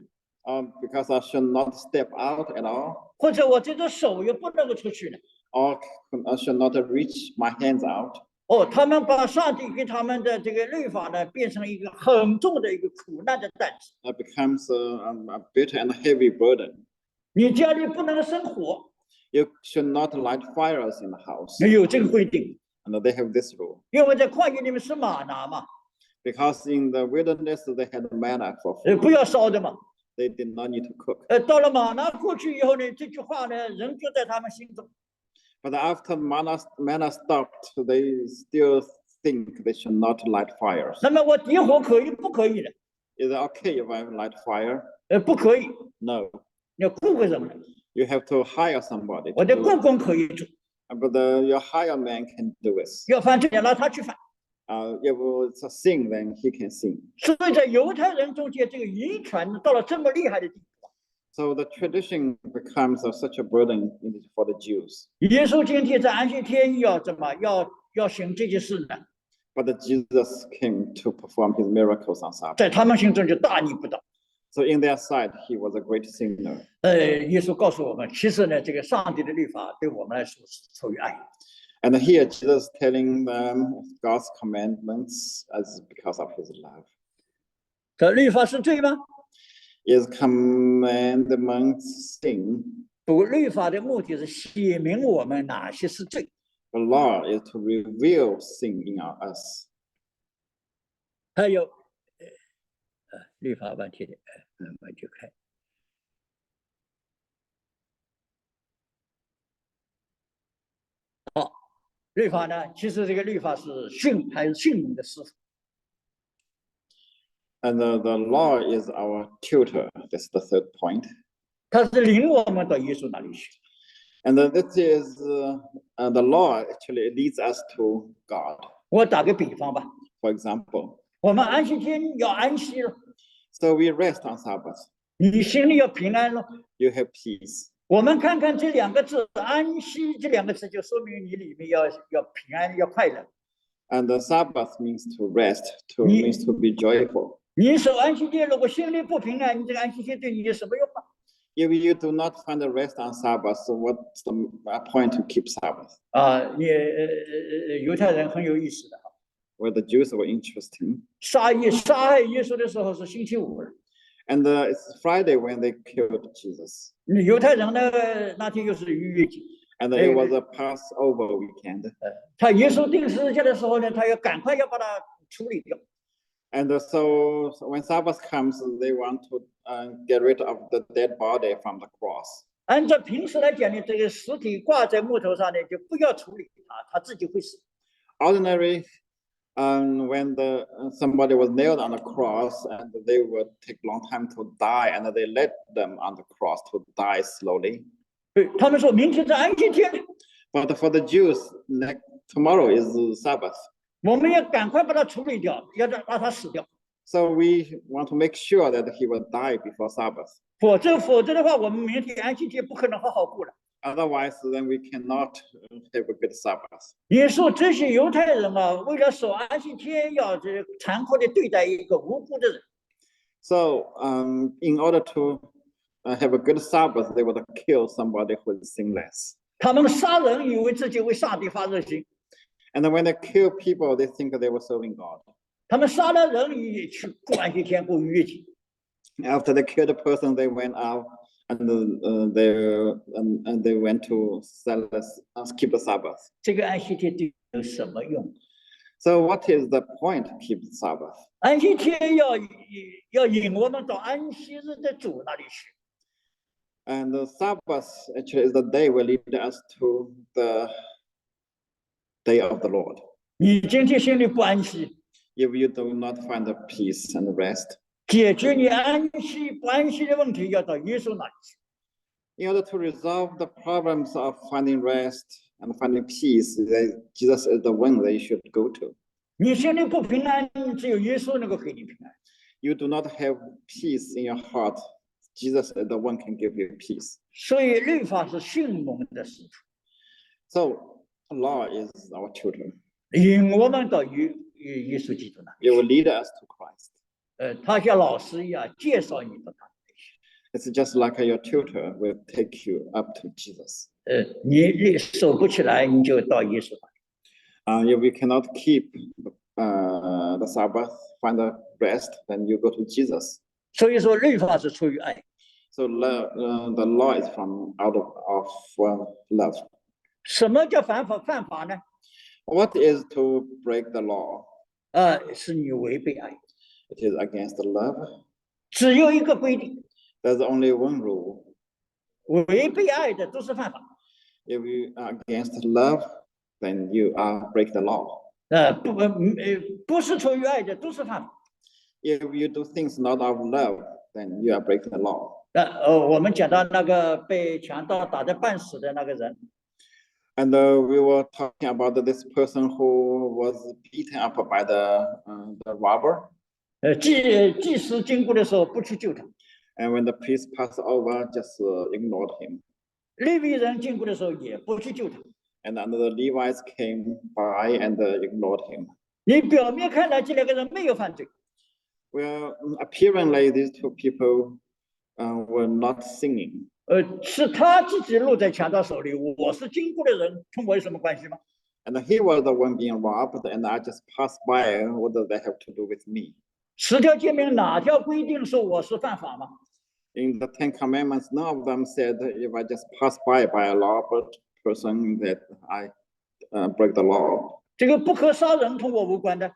[SPEAKER 2] Because I should not step out at all.
[SPEAKER 1] 或者我这只手也不能够出去呢？
[SPEAKER 2] Or I should not reach my hands out.
[SPEAKER 1] 他们把上帝给他们的这个律法呢，变成一个很重的一个苦难的担子。
[SPEAKER 2] It becomes a bitter and heavy burden.
[SPEAKER 1] 你家里不能生火。
[SPEAKER 2] You should not light fires in the house.
[SPEAKER 1] 有这个规定。
[SPEAKER 2] And they have this rule.
[SPEAKER 1] 因为在旷野里面是玛拿嘛。
[SPEAKER 2] Because in the wilderness they had manna for food.
[SPEAKER 1] 不要烧的嘛。
[SPEAKER 2] They did not need to cook.
[SPEAKER 1] 到了玛拿过去以后呢，这句话呢，仍旧在他们心中。
[SPEAKER 2] But after manna stopped, they still think they should not light fires.
[SPEAKER 1] 那么我点火可以不可以呢？
[SPEAKER 2] Is it okay if I light fire?
[SPEAKER 1] 不可以。
[SPEAKER 2] No.
[SPEAKER 1] 你要雇个人呢？
[SPEAKER 2] You have to hire somebody.
[SPEAKER 1] 我的雇工可以做。
[SPEAKER 2] But your hired man can do it.
[SPEAKER 1] 要犯罪，让他去犯。
[SPEAKER 2] If it's a sin, then he can sin.
[SPEAKER 1] 所以在犹太人中间，这个遗传到了这么厉害的地步。
[SPEAKER 2] So the tradition becomes such a burden for the Jews.
[SPEAKER 1] 耶稣今天在安息天要怎么要行这件事呢？
[SPEAKER 2] But Jesus came to perform his miracles on Sabbath.
[SPEAKER 1] 在他们心中就大逆不道。
[SPEAKER 2] So in their sight, he was a great sinner.
[SPEAKER 1] 耶稣告诉我们，其实呢，这个上帝的律法对我们来说是出于爱。
[SPEAKER 2] And here Jesus telling them God's commandments as because of his love.
[SPEAKER 1] 这律法是罪吗？
[SPEAKER 2] Is commandments sin?
[SPEAKER 1] 不，律法的目的是写明我们哪些是罪。
[SPEAKER 2] The law is to reveal sin in us.
[SPEAKER 1] 还有，律法问题的，我就看。好，律法呢，其实这个律法是还是训蒙的师傅。
[SPEAKER 2] And the law is our tutor. That's the third point.
[SPEAKER 1] 它是领我们到耶稣那里去。
[SPEAKER 2] And this is the law actually leads us to God.
[SPEAKER 1] 我打个比方吧，
[SPEAKER 2] For example,
[SPEAKER 1] 我们安息天要安息了，
[SPEAKER 2] so we rest on Sabbath.
[SPEAKER 1] 你心里要平安了。
[SPEAKER 2] You have peace.
[SPEAKER 1] 我们看看这两个字“安息”这两个字，就说明你里面要平安，要快乐。
[SPEAKER 2] And the Sabbath means to rest, means to be joyful.
[SPEAKER 1] 你守安息天，如果心里不平安，你这个安息天对你有什么用啊？
[SPEAKER 2] If you do not find a rest on Sabbath, so what's the point to keep Sabbath?
[SPEAKER 1] 犹太人很有意思的啊。
[SPEAKER 2] Well, the Jews were interesting.
[SPEAKER 1] 杀害耶稣的时候是星期五了，
[SPEAKER 2] And it's Friday when they killed Jesus.
[SPEAKER 1] 犹太人呢那天又是逾越节，
[SPEAKER 2] And it was a Passover weekend.
[SPEAKER 1] 他耶稣钉十字架的时候呢，他要赶快要把它处理掉。
[SPEAKER 2] And so when Sabbath comes, they want to get rid of the dead body from the cross.
[SPEAKER 1] 按照平时来讲呢，这个尸体挂在木头上呢，就不要处理它，它自己会死。
[SPEAKER 2] Ordinary, when somebody was nailed on the cross, and they would take a long time to die, and they let them on the cross to die slowly.
[SPEAKER 1] 对他们说明天是安息天，
[SPEAKER 2] But for the Jews, tomorrow is Sabbath.
[SPEAKER 1] 我们要赶快把它处理掉，要让它死掉。
[SPEAKER 2] So we want to make sure that he will die before Sabbath.
[SPEAKER 1] 否则的话，我们明天安息天不可能好好过了。
[SPEAKER 2] Otherwise, then we cannot have a good Sabbath.
[SPEAKER 1] 耶稣这些犹太人啊，为了守安息天，要这残酷的对待一个无辜的人。
[SPEAKER 2] So in order to have a good Sabbath, they would kill somebody who is sinless.
[SPEAKER 1] 他们杀人以为自己为上帝发热心，
[SPEAKER 2] And when they kill people, they think they were serving God.
[SPEAKER 1] 他们杀了人也去过安息天过逾越节。
[SPEAKER 2] After they killed a person, they went out and they went to keep the Sabbath.
[SPEAKER 1] 这个安息天对有什么用？
[SPEAKER 2] So what is the point to keep the Sabbath?
[SPEAKER 1] 安息天要引我们到安息日的主那里去。
[SPEAKER 2] And the Sabbath actually is the day will lead us to the day of the Lord.
[SPEAKER 1] 你今天心里不安息，
[SPEAKER 2] If you do not find the peace and rest,
[SPEAKER 1] 解决你安息不安息的问题，要到耶稣那里去。
[SPEAKER 2] in order to resolve the problems of finding rest and finding peace, Jesus is the one that you should go to.
[SPEAKER 1] 你心里不平安，只有耶稣能够给你平安。
[SPEAKER 2] You do not have peace in your heart. Jesus is the one can give you peace.
[SPEAKER 1] 所以律法是训蒙的使徒，
[SPEAKER 2] So law is our tutor.
[SPEAKER 1] 引我们到耶稣基督那里。
[SPEAKER 2] It will lead us to Christ.
[SPEAKER 1] 他像老师一样介绍你到他那里去。
[SPEAKER 2] It's just like your tutor will take you up to Jesus.
[SPEAKER 1] 你守不起来，你就到耶稣那里。
[SPEAKER 2] If you cannot keep the Sabbath, find the rest, then you go to Jesus.
[SPEAKER 1] 所以说，律法是出于爱。
[SPEAKER 2] So the law is from out of love.
[SPEAKER 1] 什么叫犯法呢？
[SPEAKER 2] What is to break the law?
[SPEAKER 1] 是你违背爱。
[SPEAKER 2] It is against the love.
[SPEAKER 1] 只有一个规定，
[SPEAKER 2] There's only one rule.
[SPEAKER 1] 违背爱的都是犯法。
[SPEAKER 2] If you are against love, then you are break the law.
[SPEAKER 1] 不是出于爱的都是犯法。
[SPEAKER 2] If you do things not of love, then you are breaking the law.
[SPEAKER 1] 我们讲到那个被强盗打得半死的那个人，
[SPEAKER 2] And we were talking about this person who was beaten up by the robber.
[SPEAKER 1] 祭司经过的时候不去救他，
[SPEAKER 2] And when the priest passed over, just ignored him.
[SPEAKER 1] 利未人经过的时候也不去救他。
[SPEAKER 2] And the Levites came by and ignored him.
[SPEAKER 1] 你表面看来这两个人没有犯罪，
[SPEAKER 2] Well, apparently these two people were not sinning.
[SPEAKER 1] 是他自己落在强盗手里，我是经过的人，跟我有什么关系吗？
[SPEAKER 2] And he was the one being robbed, and I just passed by. What does that have to do with me?
[SPEAKER 1] 10条诫命哪条规定说我是犯法吗？
[SPEAKER 2] In the Ten Commandments, none of them said if I just pass by a robbed person that I break the law.
[SPEAKER 1] 这个不可杀人同我无关的，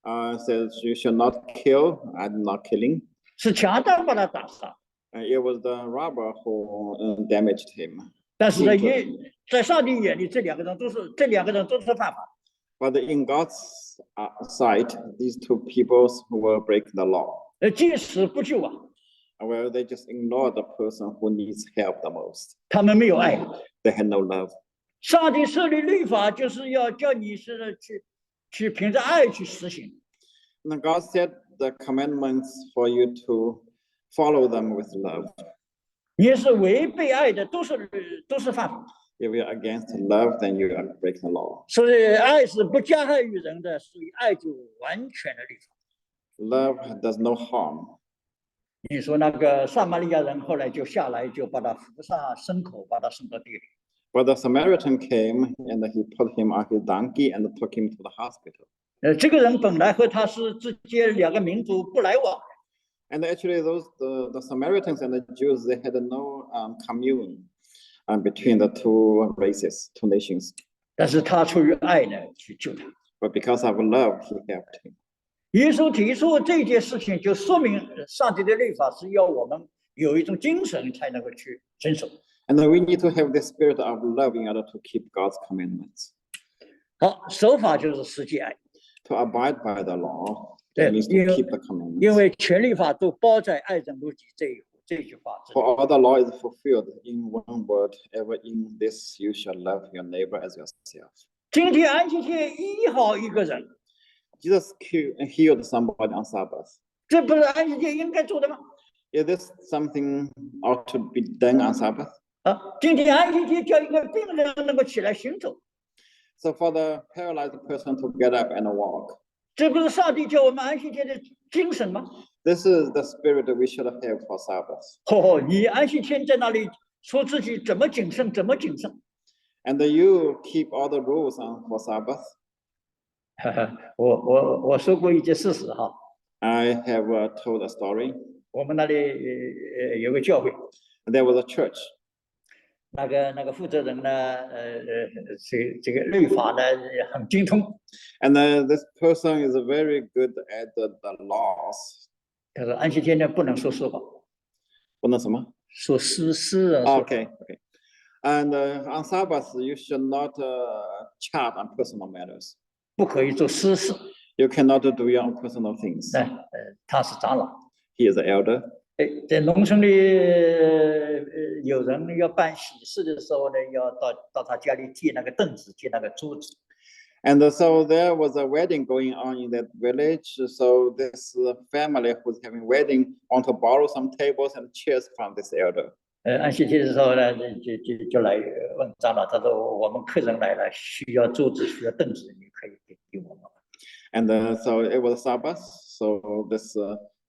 [SPEAKER 2] Says you should not kill. I'm not killing.
[SPEAKER 1] 是强盗把他打死。
[SPEAKER 2] It was the robber who damaged him.
[SPEAKER 1] 但是在上帝眼里，这两个人都是犯法。
[SPEAKER 2] But in God's sight, these two people will break the law.
[SPEAKER 1] 即使不救啊，
[SPEAKER 2] Well, they just ignore the person who needs help the most.
[SPEAKER 1] 他们没有爱。
[SPEAKER 2] They had no love.
[SPEAKER 1] 上帝设立律法，就是要叫你是去凭着爱去实行。
[SPEAKER 2] Now God set the commandments for you to follow them with love.
[SPEAKER 1] 你是违背爱的，都是犯法。
[SPEAKER 2] If you're against love, then you are breaking the law.
[SPEAKER 1] 所以爱是不加害于人的，属于爱就完全的律法。
[SPEAKER 2] Love does no harm.
[SPEAKER 1] 你说那个撒玛利亚人后来就下来，就把他扶上牲口，把他送到地里。
[SPEAKER 2] But the Samaritan came and he put him on his donkey and took him to the hospital.
[SPEAKER 1] 这个人本来和他是之间两个民族不来往。
[SPEAKER 2] And actually, the Samaritans and the Jews, they had no commune between the two races, two nations.
[SPEAKER 1] 但是他出于爱呢，去救他。
[SPEAKER 2] But because of love, he helped him.
[SPEAKER 1] 耶稣提出这件事情，就说明上帝的律法是要我们有一种精神才能够去遵守。
[SPEAKER 2] And then we need to have the spirit of love in order to keep God's commandments.
[SPEAKER 1] 好，守法就是实际爱。
[SPEAKER 2] To abide by the law,
[SPEAKER 1] Yeah,
[SPEAKER 2] it means to keep the
[SPEAKER 1] 因
[SPEAKER 2] commandments.
[SPEAKER 1] 为全律法都包在爱人如己这句话之
[SPEAKER 2] For
[SPEAKER 1] 内。
[SPEAKER 2] all the law is fulfilled in one word, ever in this you shall love your neighbor as yourself.
[SPEAKER 1] 今天安息天医好一个人，
[SPEAKER 2] Jesus healed somebody on Sabbath.
[SPEAKER 1] 这不是安息天应该做的吗？
[SPEAKER 2] Is this something ought to be done on Sabbath?
[SPEAKER 1] 今天安息天叫一个病人能够起来行走，
[SPEAKER 2] So for the paralyzed person to get up and walk,
[SPEAKER 1] 这不是上帝叫我们安息天的精神吗？
[SPEAKER 2] this is the spirit that we should have for Sabbath.
[SPEAKER 1] 你安息天在那里说自己怎么谨慎，怎么谨慎？
[SPEAKER 2] And you keep all the rules for Sabbath.
[SPEAKER 1] 我说过一件事实哈。
[SPEAKER 2] I have told a story.
[SPEAKER 1] 我们那里有个教会。
[SPEAKER 2] There was a church.
[SPEAKER 1] 那个负责人呢，这个律法呢很精通。
[SPEAKER 2] And this person is very good at the laws.
[SPEAKER 1] 他说安息天呢不能说实话。
[SPEAKER 2] 不能什么？
[SPEAKER 1] 说私事啊。
[SPEAKER 2] Okay. And on Sabbath, you should not chat on personal matters.
[SPEAKER 1] 不可以做私事。
[SPEAKER 2] You cannot do your own personal things.
[SPEAKER 1] 他是长老。
[SPEAKER 2] He is an elder.
[SPEAKER 1] 在农村里，有人要办喜事的时候呢，要到他家里借那个凳子，借那个桌子。
[SPEAKER 2] And so there was a wedding going on in that village. So this family who's having wedding want to borrow some tables and chairs from this elder.
[SPEAKER 1] 安息天的时候呢，就来问长老，他说我们客人来了，需要桌子，需要凳子，你可以给我们。
[SPEAKER 2] And so it was Sabbath. So this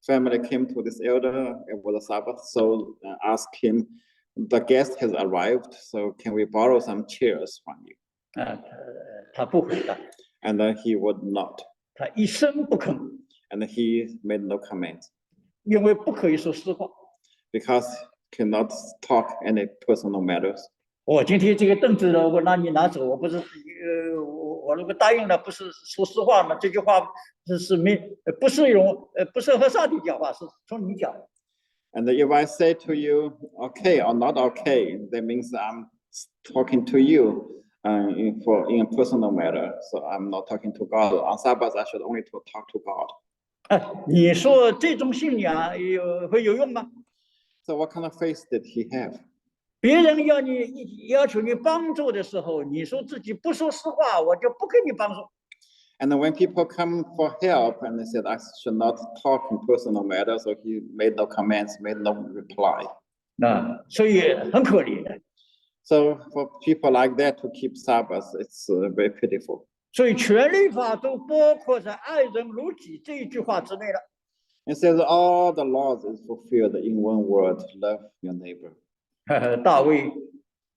[SPEAKER 2] family came to this elder. It was a Sabbath. So asked him, the guest has arrived. So can we borrow some chairs from you?
[SPEAKER 1] 他不回答。
[SPEAKER 2] And he would not.
[SPEAKER 1] 他一声不吭。
[SPEAKER 2] And he made no comment.
[SPEAKER 1] 因为不可以说实话。
[SPEAKER 2] Because cannot talk any personal matters.
[SPEAKER 1] 我今天这个凳子呢，我让你拿走，我不是我如果答应了，不是说实话吗？这句话不是和上帝讲话，是从你讲。
[SPEAKER 2] And if I say to you, okay or not okay, that means I'm talking to you in a personal matter. So I'm not talking to God. On Sabbath, I should only talk to God.
[SPEAKER 1] 你说这种信仰会有用吗？
[SPEAKER 2] So what kind of faith did he have?
[SPEAKER 1] 别人要求你帮助的时候，你说自己不说实话，我就不给你帮助。
[SPEAKER 2] And when people come for help and they said I should not talk in personal matters, so he made no comments, made no reply.
[SPEAKER 1] 所以很可怜。
[SPEAKER 2] So for people like that to keep Sabbath, it's very pitiful.
[SPEAKER 1] 所以全律法都包括在爱人如己这一句话之内了。
[SPEAKER 2] It says all the laws is fulfilled in one word: love your neighbor.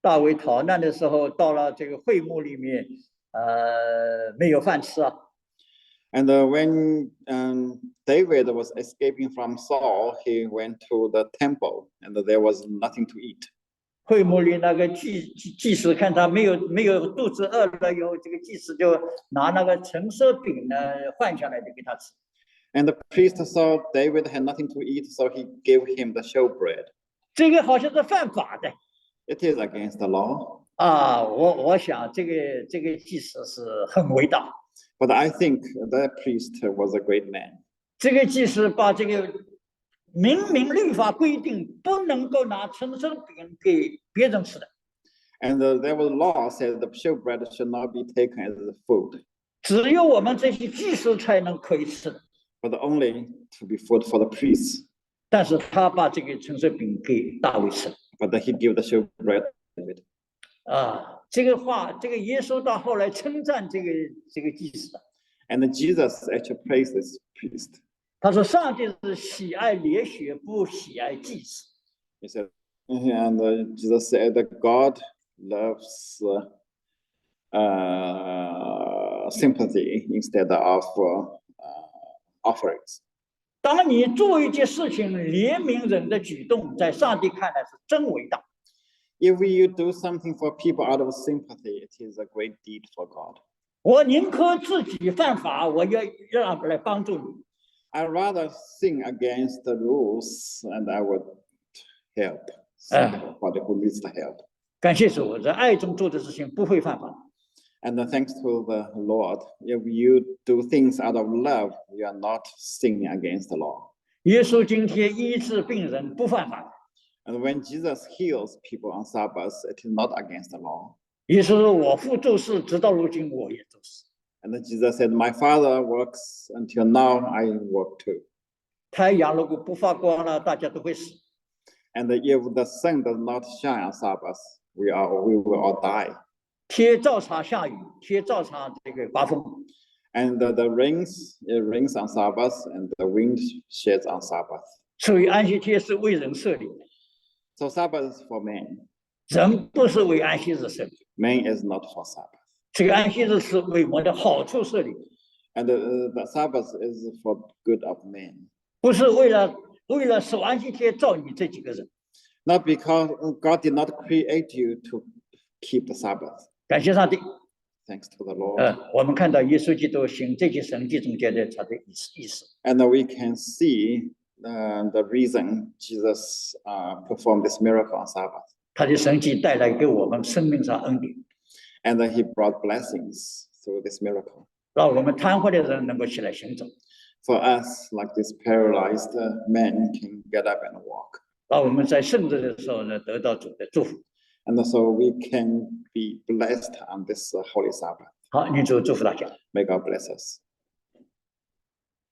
[SPEAKER 1] 大卫逃难的时候，到了这个会幕里面，没有饭吃啊。
[SPEAKER 2] And when David was escaping from Saul, he went to the temple, and there was nothing to eat.
[SPEAKER 1] 会幕里那个祭司看他没有肚子饿了，有这个祭司就拿那个橙色饼呢换下来就给他吃。
[SPEAKER 2] And the priest saw David had nothing to eat, so he gave him the showbread.
[SPEAKER 1] 这个好像是犯法的。
[SPEAKER 2] It is against the law.
[SPEAKER 1] 我想这个祭司是很伟大。
[SPEAKER 2] But I think that priest was a great man.
[SPEAKER 1] 这个祭司把这个明律法规定不能够拿橙色饼给别人吃的。
[SPEAKER 2] And there was law said the showbread should not be taken as food.
[SPEAKER 1] 只有我们这些祭司才能可以吃的。
[SPEAKER 2] But only to be food for the priests.
[SPEAKER 1] 但是他把这个橙色饼给大卫吃。
[SPEAKER 2] But he gave the showbread to David.
[SPEAKER 1] 这个话，这个耶稣到后来称赞这个祭司。
[SPEAKER 2] And Jesus actually praised this priest.
[SPEAKER 1] 他说：“上帝是喜爱烈血，不喜爱祭司。”
[SPEAKER 2] He said, and Jesus said that God loves sympathy instead of offerings.
[SPEAKER 1] 当你做一件事情怜悯人的举动，在上帝看来是真伟大。
[SPEAKER 2] If you do something for people out of sympathy, it is a great deed for God.
[SPEAKER 1] 我宁可自己犯法，我要让来帮助你。
[SPEAKER 2] I'd rather sin against the rules, and I would help somebody who needs the help.
[SPEAKER 1] 感谢主，在爱中做的事情不会犯法。
[SPEAKER 2] And thanks to the Lord, if you do things out of love, you are not sinning against the law.
[SPEAKER 1] 耶稣今天医治病人不犯法。
[SPEAKER 2] And when Jesus heals people on Sabbath, it is not against the law.
[SPEAKER 1] 耶稣说：“我父做事，直到如今我也做事。”
[SPEAKER 2] And then Jesus said, "My Father works until now. I work too."
[SPEAKER 1] 太阳如果不发光了，大家都会死。
[SPEAKER 2] And if the sun does not shine on Sabbath, we will all die.
[SPEAKER 1] 天照常下雨，天照常这个刮风。
[SPEAKER 2] And it rains on Sabbath, and the wind sheds on Sabbath.
[SPEAKER 1] 所以安息天是为人设立的。
[SPEAKER 2] So Sabbath is for man.
[SPEAKER 1] 人不是为安息日设立。
[SPEAKER 2] Man is not for Sabbath.
[SPEAKER 1] 这个安息日是为我们的好处设立，
[SPEAKER 2] And the Sabbath is for good of man.
[SPEAKER 1] 不是为了守安息天造你这几个人。
[SPEAKER 2] Not because God did not create you to keep the Sabbath.
[SPEAKER 1] 感谢上帝。
[SPEAKER 2] Thanks to the Lord.
[SPEAKER 1] 我们看到耶稣基督行这些神迹中间的他的意思。
[SPEAKER 2] And we can see the reason Jesus performed this miracle on Sabbath.
[SPEAKER 1] 他的神迹带来给我们生命上恩典，
[SPEAKER 2] And he brought blessings through this miracle.
[SPEAKER 1] 让我们瘫痪的人能够起来行走，
[SPEAKER 2] For us, like this paralyzed man can get up and walk.
[SPEAKER 1] 让我们在圣日的时候呢得到主的祝福。
[SPEAKER 2] And so we can be blessed on this holy Sabbath.
[SPEAKER 1] 好，愿主祝福大家。
[SPEAKER 2] May God bless us.